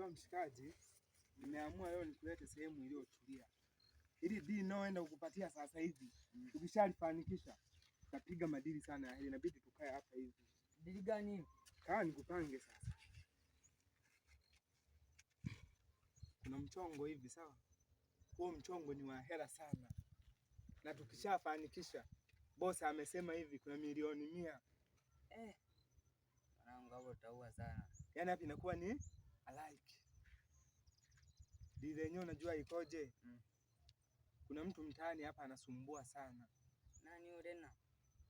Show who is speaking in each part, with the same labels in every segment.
Speaker 1: Sasa mshikaji, nimeamua leo nikulete sehemu iliyotulia. Ili dili naoenda kukupatia sasa hivi, tukishalifanikisha tutapiga madili sana. Inabidi tukae hapa hivi.
Speaker 2: Dili gani?
Speaker 1: Kaa nikupange sasa. Kuna mchongo hivi sawa? Huo mchongo ni wa hela sana. Na tukishafanikisha, boss amesema hivi kuna milioni 100.
Speaker 2: Mwanangu hapo utaua sana.
Speaker 1: Yaani hapa inakuwa ni alike. Dili yenyewe unajua ikoje? Kuna mtu mtaani hapa anasumbua sana.
Speaker 2: Nani yule tena?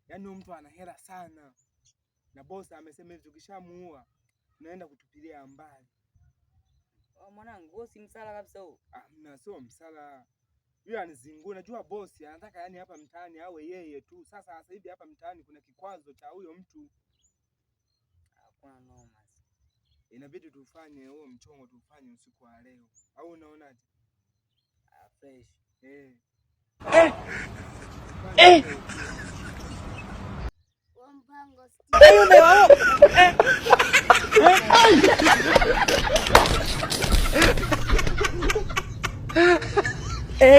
Speaker 1: Yaani huyo mtu ana hela sana. Na boss amesema hivi tukishamuua tunaenda kutupilia mbali.
Speaker 2: Mwanangu, wewe si msala kabisa huo.
Speaker 1: Mna sio msala. Yeye anizingua. Unajua boss anataka yani hapa mtaani awe yeye tu. Sasa hivi hapa mtaani kuna kikwazo cha huyo mtu.
Speaker 2: Hakuna noma.
Speaker 1: Inabidi tufanye huo mchongo tufanye usiku wa leo. Au unaonaje?
Speaker 2: Fresh.
Speaker 3: Wampango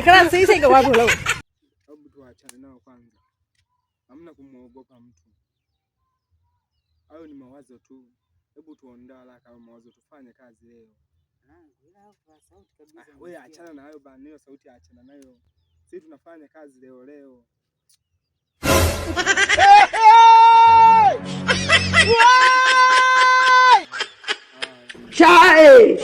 Speaker 4: kana sisi kwa wapi leo?
Speaker 1: Hebu tuachane nao kwanza. Hamna kumuogopa mtu. Hayo ni mawazo tu. Hebu tuondoe haraka hayo mawazo tufanye kazi leo.
Speaker 2: Ila hapo sauti kabisa.
Speaker 1: Wewe achana na hayo bana, hiyo sauti achana nayo. Sisi tunafanya kazi leo.
Speaker 4: Chai!